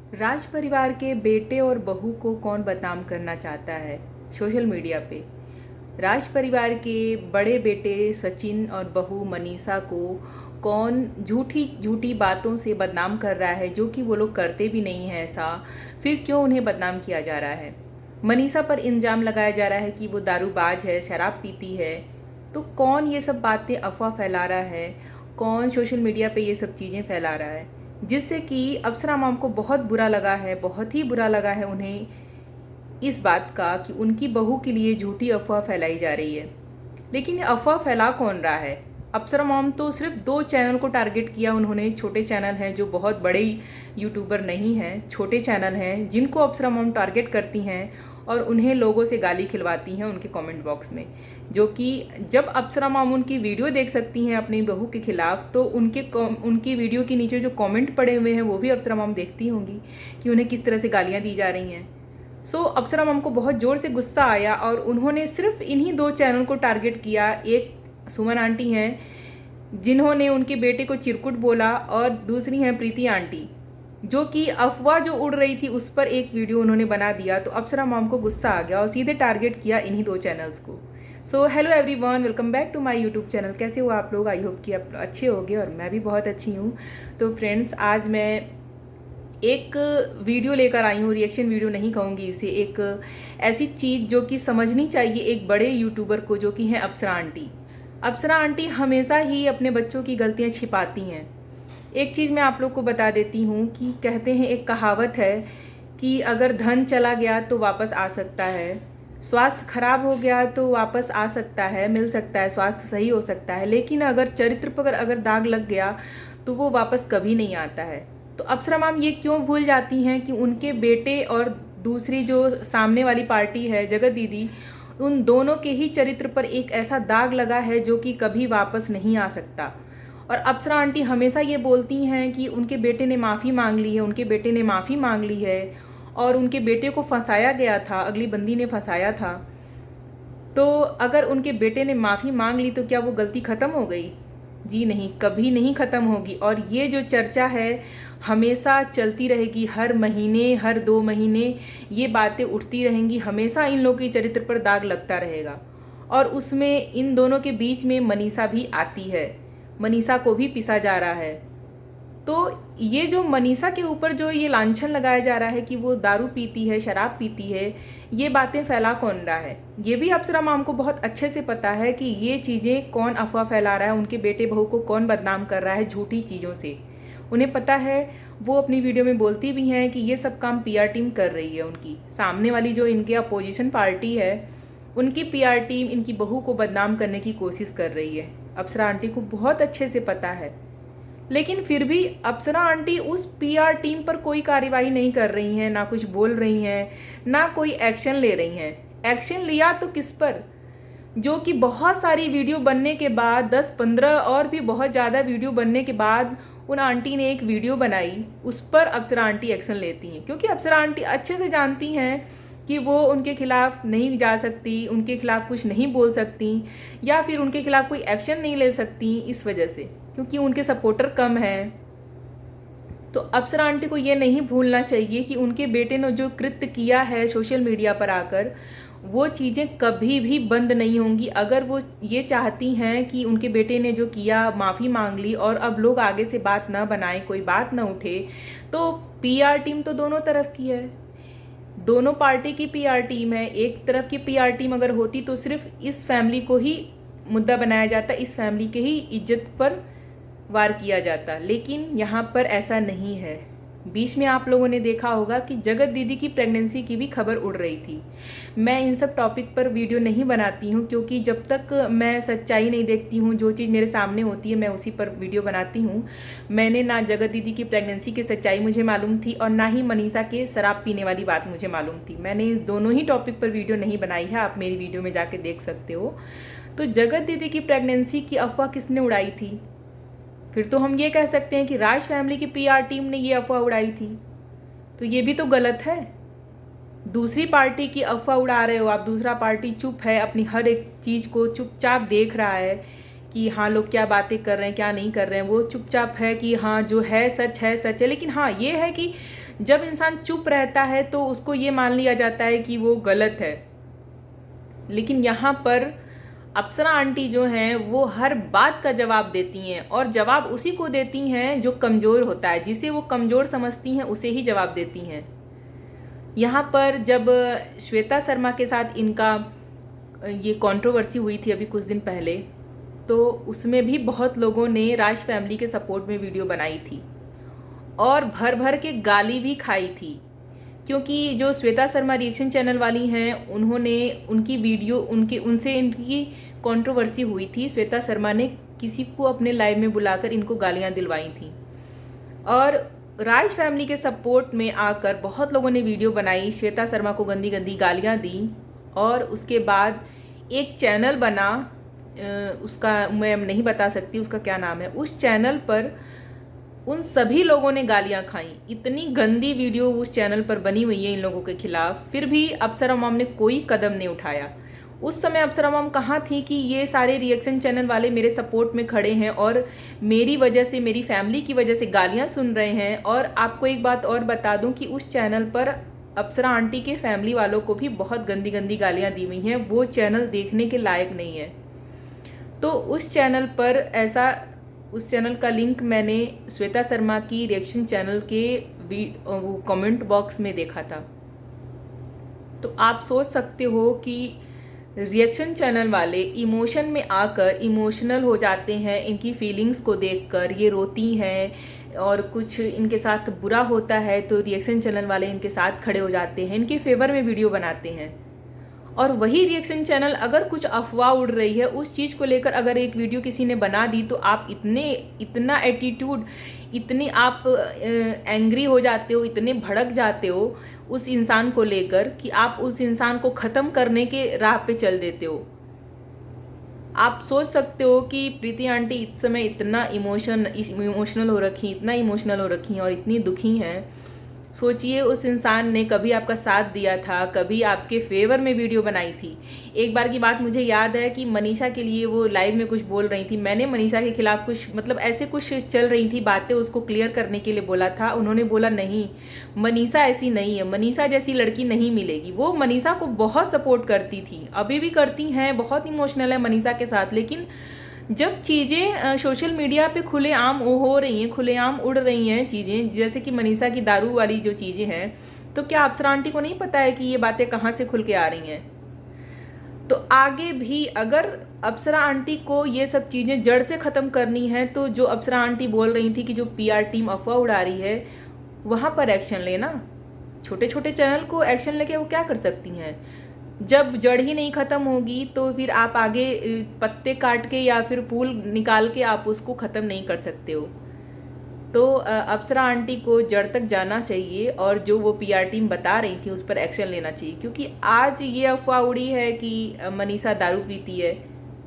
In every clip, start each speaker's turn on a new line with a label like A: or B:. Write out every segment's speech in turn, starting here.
A: राज परिवार के बेटे और बहू को कौन बदनाम करना चाहता है सोशल मीडिया पे। राज परिवार के बड़े बेटे सचिन और बहू मनीषा को कौन झूठी झूठी बातों से बदनाम कर रहा है, जो कि वो लोग करते भी नहीं हैं ऐसा। फिर क्यों उन्हें बदनाम किया जा रहा है। मनीषा पर इल्ज़ाम लगाया जा रहा है कि वो दारूबाज है, शराब पीती है। तो कौन ये सब बातें अफवाह फैला रहा है, कौन सोशल मीडिया पे ये सब चीज़ें फैला रहा है, जिससे कि अप्सरा मॉम को बहुत बुरा लगा है, बहुत ही बुरा लगा है उन्हें इस बात का कि उनकी बहू के लिए झूठी अफवाह फैलाई जा रही है। लेकिन ये अफवाह फैला कौन रहा है। अप्सरा मॉम तो सिर्फ 2 चैनल को टारगेट किया उन्होंने। छोटे चैनल हैं जो बहुत बड़े यूट्यूबर नहीं हैं, छोटे चैनल हैं जिनको अप्सरा मॉम टारगेट करती हैं और उन्हें लोगों से गाली खिलवाती हैं उनके कमेंट बॉक्स में। जो कि जब अप्सरा मॉम उनकी वीडियो देख सकती हैं अपनी बहू के खिलाफ, तो उनकी वीडियो के नीचे जो कमेंट पड़े हुए हैं वो भी अप्सरा मॉम देखती होंगी कि उन्हें किस तरह से गालियाँ दी जा रही हैं। अप्सरा मॉम को बहुत ज़ोर से गुस्सा आया और उन्होंने सिर्फ इन्हीं 2 चैनल को टारगेट किया। एक सुमन आंटी हैं जिन्होंने उनके बेटे को चिरकुट बोला, और दूसरी हैं प्रीति आंटी, जो कि अफवाह जो उड़ रही थी उस पर एक वीडियो उन्होंने बना दिया। तो अप्सरा मॉम को गुस्सा आ गया और सीधे टारगेट किया इन्हीं 2 चैनल्स को। Hello everyone, welcome back to my YouTube channel. कैसे हो आप लोग? आई होप कि आप अच्छे होंगे और मैं भी बहुत अच्छी हूँ। तो फ्रेंड्स, आज मैं एक वीडियो लेकर आई हूँ, रिएक्शन वीडियो नहीं कहूँगी इसे, एक ऐसी चीज़ जो कि समझनी चाहिए एक बड़े यूट्यूबर को, जो कि हैं अप्सरा आंटी। अप्सरा आंटी हमेशा ही अपने बच्चों की गलतियाँ छिपाती हैं। एक चीज़ मैं आप लोग को बता देती हूँ कि कहते हैं, एक कहावत है कि अगर धन चला गया तो वापस आ सकता है, स्वास्थ्य खराब हो गया तो वापस आ सकता है, मिल सकता है, स्वास्थ्य सही हो सकता है, लेकिन अगर चरित्र पर अगर दाग लग गया तो वो वापस कभी नहीं आता है। तो अप्सरा मैम ये क्यों भूल जाती हैं कि उनके बेटे और दूसरी जो सामने वाली पार्टी है जगत दीदी, उन दोनों के ही चरित्र पर एक ऐसा दाग लगा है जो कि कभी वापस नहीं आ सकता। और अप्सरा आंटी हमेशा ये बोलती हैं कि उनके बेटे ने माफ़ी मांग ली है, उनके बेटे ने माफ़ी मांग ली है, और उनके बेटे को फंसाया गया था, अगली बंदी ने फंसाया था। तो अगर उनके बेटे ने माफ़ी मांग ली तो क्या वो गलती ख़त्म हो गई? जी नहीं, कभी नहीं ख़त्म होगी। और ये जो चर्चा है हमेशा चलती रहेगी, हर महीने हर 2 महीने ये बातें उठती रहेंगी, हमेशा इन लोगों के चरित्र पर दाग लगता रहेगा। और उसमें इन दोनों के बीच में मनीषा भी आती है, मनीषा को भी पिसा जा रहा है। तो ये जो मनीषा के ऊपर जो ये लांछन लगाया जा रहा है कि वो दारू पीती है, शराब पीती है, ये बातें फैला कौन रहा है? ये भी अप्सरा मैम को बहुत अच्छे से पता है कि ये चीज़ें कौन अफवाह फैला रहा है, उनके बेटे बहू को कौन बदनाम कर रहा है झूठी चीज़ों से। उन्हें पता है, वो अपनी वीडियो में बोलती भी हैं कि ये सब काम पीआर टीम कर रही है। उनकी सामने वाली जो इनकी अपोजिशन पार्टी है, उनकी पीआर टीम इनकी बहू को बदनाम करने की कोशिश कर रही है। अप्सरा आंटी को बहुत अच्छे से पता है, लेकिन फिर भी अप्सरा आंटी उस पीआर टीम पर कोई कार्रवाई नहीं कर रही हैं, ना कुछ बोल रही हैं, ना कोई एक्शन ले रही हैं। एक्शन लिया तो किस पर? जो कि बहुत सारी वीडियो बनने के बाद, 10-15 और भी बहुत ज़्यादा वीडियो बनने के बाद उन आंटी ने एक वीडियो बनाई, उस पर अप्सरा आंटी एक्शन लेती हैं। क्योंकि अप्सरा आंटी अच्छे से जानती हैं कि वो उनके खिलाफ नहीं जा सकती, उनके खिलाफ कुछ नहीं बोल सकती, या फिर उनके खिलाफ कोई एक्शन नहीं ले सकती, इस वजह से, क्योंकि उनके सपोर्टर कम हैं। तो अप्सरा आंटी को ये नहीं भूलना चाहिए कि उनके बेटे ने जो कृत्य किया है सोशल मीडिया पर आकर, वो चीज़ें कभी भी बंद नहीं होंगी। अगर वो ये चाहती हैं कि उनके बेटे ने जो किया, माफ़ी मांग ली और अब लोग आगे से बात ना बनाए, कोई बात ना उठे, तो पीआर टीम तो दोनों तरफ की है, दोनों पार्टी की पीआर टीम है। एक तरफ की पीआर टीम अगर होती तो सिर्फ इस फैमिली को ही मुद्दा बनाया जाता, इस फैमिली के ही इज्जत पर वार किया जाता, लेकिन यहाँ पर ऐसा नहीं है। बीच में आप लोगों ने देखा होगा कि जगत दीदी की प्रेगनेंसी की भी खबर उड़ रही थी। मैं इन सब टॉपिक पर वीडियो नहीं बनाती हूँ, क्योंकि जब तक मैं सच्चाई नहीं देखती हूँ, जो चीज़ मेरे सामने होती है मैं उसी पर वीडियो बनाती हूँ। मैंने ना जगत दीदी की प्रेगनेंसी की सच्चाई मुझे मालूम थी, और ना ही मनीषा के शराब पीने वाली बात मुझे मालूम थी। मैंने इस दोनों ही टॉपिक पर वीडियो नहीं बनाई है, आप मेरी वीडियो में जाके देख सकते हो। तो जगत दीदी की प्रेगनेंसी की अफवाह किसने उड़ाई थी? फिर तो हम ये कह सकते हैं कि राज फैमिली की पीआर टीम ने ये अफवाह उड़ाई थी। तो ये भी तो गलत है। दूसरी पार्टी की अफवाह उड़ा रहे हो आप, दूसरा पार्टी चुप है, अपनी हर एक चीज़ को चुपचाप देख रहा है कि हाँ लोग क्या बातें कर रहे हैं, क्या नहीं कर रहे हैं। वो चुपचाप है कि हाँ जो है सच है सच है। लेकिन हाँ ये है कि जब इंसान चुप रहता है तो उसको ये मान लिया जाता है कि वो गलत है। लेकिन यहाँ पर अप्सरा आंटी जो हैं वो हर बात का जवाब देती हैं, और जवाब उसी को देती हैं जो कमज़ोर होता है, जिसे वो कमज़ोर समझती हैं उसे ही जवाब देती हैं। यहाँ पर जब श्वेता शर्मा के साथ इनका ये कंट्रोवर्सी हुई थी अभी कुछ दिन पहले, तो उसमें भी बहुत लोगों ने राज फैमिली के सपोर्ट में वीडियो बनाई थी और भर भर के गाली भी खाई थी, क्योंकि जो श्वेता शर्मा रिएक्शन चैनल वाली हैं उन्होंने उनकी वीडियो उनसे इनकी कंट्रोवर्सी हुई थी। श्वेता शर्मा ने किसी को अपने लाइव में बुलाकर इनको गालियां दिलवाई थी, और राज फैमिली के सपोर्ट में आकर बहुत लोगों ने वीडियो बनाई, श्वेता शर्मा को गंदी गंदी गालियां दी। और उसके बाद एक चैनल बना, उसका मैं नहीं बता सकती उसका क्या नाम है, उस चैनल पर उन सभी लोगों ने गालियां खाई। इतनी गंदी वीडियो उस चैनल पर बनी हुई है इन लोगों के खिलाफ, फिर भी अप्सरा मॉम ने कोई कदम नहीं उठाया। उस समय अप्सरा मॉम कहाँ थी कि ये सारे रिएक्शन चैनल वाले मेरे सपोर्ट में खड़े हैं और मेरी वजह से, मेरी फैमिली की वजह से गालियां सुन रहे हैं। और आपको एक बात और बता दूं कि उस चैनल पर अप्सरा आंटी के फैमिली वालों को भी बहुत गंदी गंदी गालियां दी हुई हैं। वो चैनल देखने के लायक नहीं है। तो उस चैनल का लिंक मैंने श्वेता शर्मा की रिएक्शन चैनल के कमेंट बॉक्स में देखा था। तो आप सोच सकते हो कि रिएक्शन चैनल वाले इमोशन में आकर इमोशनल हो जाते हैं, इनकी फीलिंग्स को देखकर ये रोती हैं और कुछ इनके साथ बुरा होता है तो रिएक्शन चैनल वाले इनके साथ खड़े हो जाते हैं, इनके फेवर में वीडियो बनाते हैं। और वही रिएक्शन चैनल अगर कुछ अफवाह उड़ रही है उस चीज़ को लेकर अगर एक वीडियो किसी ने बना दी तो आप इतना एटीट्यूड, इतनी आप एंग्री हो जाते हो, इतने भड़क जाते हो उस इंसान को लेकर कि आप उस इंसान को ख़त्म करने के राह पे चल देते हो। आप सोच सकते हो कि प्रीति आंटी इस समय इतना इमोशनल हो रखी, इतना इमोशनल हो रखी हैं और इतनी दुखी हैं। सोचिए उस इंसान ने कभी आपका साथ दिया था, कभी आपके फेवर में वीडियो बनाई थी। एक बार की बात मुझे याद है कि मनीषा के लिए वो लाइव में कुछ बोल रही थी, मैंने मनीषा के खिलाफ कुछ ऐसे कुछ चल रही थी बातें, उसको क्लियर करने के लिए बोला था। उन्होंने बोला नहीं, मनीषा ऐसी नहीं है, मनीषा जैसी लड़की नहीं मिलेगी। वो मनीषा को बहुत सपोर्ट करती थी, अभी भी करती हैं, बहुत इमोशनल है मनीषा के साथ। लेकिन जब चीज़ें सोशल मीडिया पे खुलेआम हो रही हैं, खुलेआम उड़ रही हैं चीज़ें, जैसे कि मनीषा की दारू वाली जो चीज़ें हैं, तो क्या अप्सरा आंटी को नहीं पता है कि ये बातें कहाँ से खुल के आ रही हैं? तो आगे भी अगर अप्सरा आंटी को ये सब चीज़ें जड़ से ख़त्म करनी है तो जो अप्सरा आंटी बोल रही थी कि जो पीआर टीम अफवाह उड़ा रही है वहाँ पर एक्शन लेना। छोटे छोटे चैनल को एक्शन लेके वो क्या कर सकती हैं? जब जड़ ही नहीं ख़त्म होगी तो फिर आप आगे पत्ते काट के या फिर फूल निकाल के आप उसको ख़त्म नहीं कर सकते हो। तो अप्सरा आंटी को जड़ तक जाना चाहिए और जो वो पीआर टीम बता रही थी उस पर एक्शन लेना चाहिए, क्योंकि आज ये अफवाह उड़ी है कि मनीषा दारू पीती है,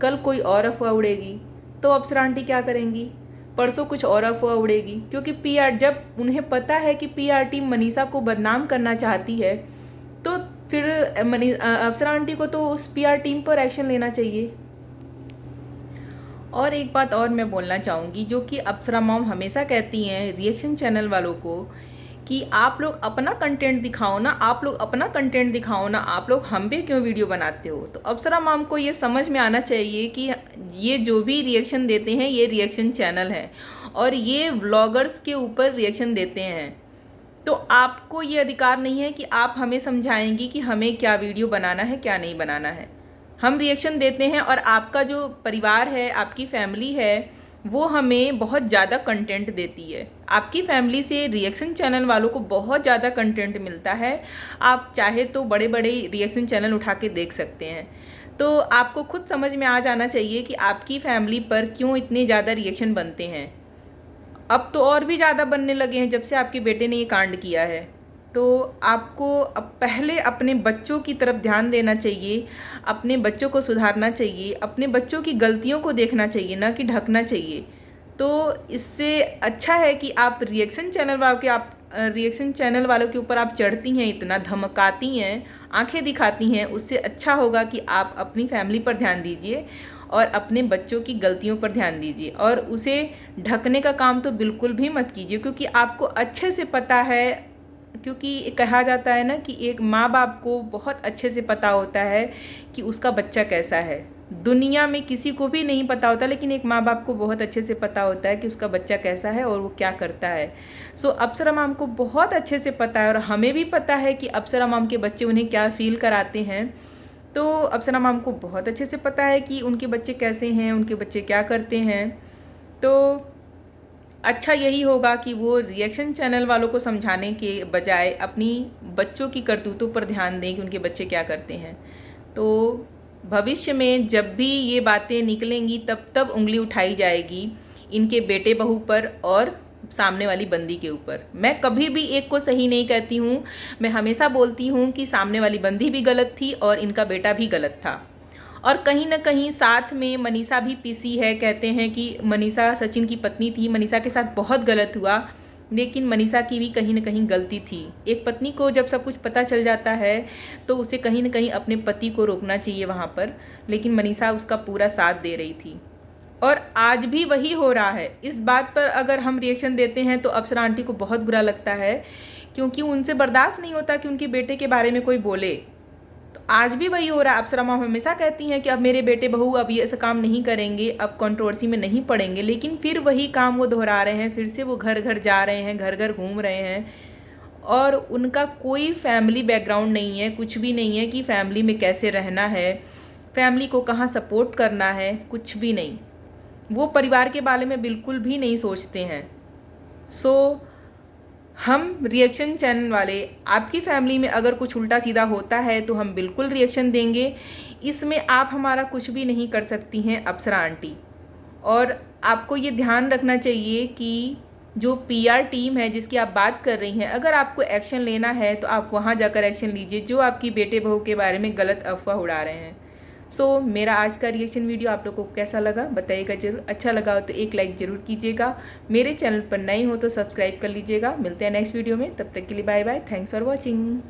A: कल कोई और अफवाह उड़ेगी तो अप्सरा आंटी क्या करेंगी? परसों कुछ और अफवाह उड़ेगी, क्योंकि जब उन्हें पता है कि पीआर टीम मनीषा को बदनाम करना चाहती है तो फिर अप्सरा आंटी को तो उस पीआर टीम पर एक्शन लेना चाहिए। और एक बात और मैं बोलना चाहूँगी, जो कि अप्सरा मॉम हमेशा कहती हैं रिएक्शन चैनल वालों को कि आप लोग अपना कंटेंट दिखाओ ना, आप लोग अपना कंटेंट दिखाओ ना, आप लोग हम पे क्यों वीडियो बनाते हो? तो अप्सरा मॉम को ये समझ में आना चाहिए कि ये जो भी रिएक्शन देते हैं ये रिएक्शन चैनल है और ये व्लॉगर्स के ऊपर रिएक्शन देते हैं। तो आपको ये अधिकार नहीं है कि आप हमें समझाएंगी कि हमें क्या वीडियो बनाना है, क्या नहीं बनाना है। हम रिएक्शन देते हैं और आपका जो परिवार है, आपकी फैमिली है, वो हमें बहुत ज़्यादा कंटेंट देती है। आपकी फैमिली से रिएक्शन चैनल वालों को बहुत ज़्यादा कंटेंट मिलता है। आप चाहे तो बड़े बड़े रिएक्शन चैनल उठा के देख सकते हैं। तो आपको खुद समझ में आ जाना चाहिए कि आपकी फैमिली पर क्यों इतने ज़्यादा रिएक्शन बनते हैं। अब तो और भी ज़्यादा बनने लगे हैं जब से आपके बेटे ने ये कांड किया है। तो आपको अब पहले अपने बच्चों की तरफ ध्यान देना चाहिए, अपने बच्चों को सुधारना चाहिए, अपने बच्चों की गलतियों को देखना चाहिए, ना कि ढकना चाहिए। तो इससे अच्छा है कि आप रिएक्शन चैनल वालों के ऊपर आप चढ़ती हैं, इतना धमकाती हैं, आंखें दिखाती हैं, उससे अच्छा होगा कि आप अपनी फैमिली पर ध्यान दीजिए और अपने बच्चों की गलतियों पर ध्यान दीजिए। और उसे ढकने का काम तो बिल्कुल भी मत कीजिए, क्योंकि आपको अच्छे से पता है क्योंकि कहा जाता है ना कि एक माँ बाप को बहुत अच्छे से पता होता है कि उसका बच्चा कैसा है। दुनिया में किसी को भी नहीं पता होता, लेकिन एक माँ बाप को बहुत अच्छे से पता होता है कि उसका बच्चा कैसा है और वो क्या करता है। सो अप्सरा मैम को बहुत अच्छे से पता है, और हमें भी पता है कि अप्सरा मैम के बच्चे उन्हें क्या फ़ील कराते हैं। तो अप्सरा मैम को बहुत अच्छे से पता है कि उनके बच्चे कैसे हैं, उनके बच्चे क्या करते हैं। तो अच्छा यही होगा कि वो रिएक्शन चैनल वालों को समझाने के बजाय अपनी बच्चों की करतूतों पर ध्यान दें कि उनके बच्चे क्या करते हैं। तो भविष्य में जब भी ये बातें निकलेंगी तब तब उंगली उठाई जाएगी इनके बेटे बहू पर और सामने वाली बंदी के ऊपर। मैं कभी भी एक को सही नहीं कहती हूँ, मैं हमेशा बोलती हूँ कि सामने वाली बंदी भी गलत थी और इनका बेटा भी गलत था। और कहीं ना कहीं साथ में मनीषा भी पीसी है। कहते हैं कि मनीषा सचिन की पत्नी थी, मनीषा के साथ बहुत गलत हुआ, लेकिन मनीषा की भी कहीं ना कहीं गलती थी। एक पत्नी को जब सब कुछ पता चल जाता है तो उसे कहीं ना कहीं अपने पति को रोकना चाहिए वहाँ पर, लेकिन मनीषा उसका पूरा साथ दे रही थी। और आज भी वही हो रहा है। इस बात पर अगर हम रिएक्शन देते हैं तो अप्सरा आंटी को बहुत बुरा लगता है, क्योंकि उनसे बर्दाश्त नहीं होता कि उनके बेटे के बारे में कोई बोले। तो आज भी वही हो रहा है। अप्सरा मैम हमेशा कहती हैं कि अब मेरे बेटे बहू अब ये ऐसा काम नहीं करेंगे, अब कंट्रोवर्सी में नहीं पड़ेंगे, लेकिन फिर वही काम वो दोहरा रहे हैं। फिर से वो घर घर जा रहे हैं, घर घर घूम रहे हैं, और उनका कोई फैमिली बैकग्राउंड नहीं है, कुछ भी नहीं है कि फैमिली में कैसे रहना है, फैमिली को कहाँ सपोर्ट करना है, कुछ भी नहीं। वो परिवार के बारे में बिल्कुल भी नहीं सोचते हैं। सो हम रिएक्शन चैनल वाले, आपकी फैमिली में अगर कुछ उल्टा सीधा होता है तो हम बिल्कुल रिएक्शन देंगे। इसमें आप हमारा कुछ भी नहीं कर सकती हैं अप्सरा आंटी। और आपको ये ध्यान रखना चाहिए कि जो पीआर टीम है जिसकी आप बात कर रही हैं, अगर आपको एक्शन लेना है तो आप वहाँ जाकर एक्शन लीजिए जो आपकी बेटे बहू के बारे में गलत अफवाह उड़ा रहे हैं। सो मेरा आज का रिएक्शन वीडियो आप लोगों को कैसा लगा बताइएगा ज़रूर। अच्छा लगा हो तो एक लाइक ज़रूर कीजिएगा। मेरे चैनल पर नए हो तो सब्सक्राइब कर लीजिएगा। मिलते हैं नेक्स्ट वीडियो में, तब तक के लिए bye bye. Thanks for watching.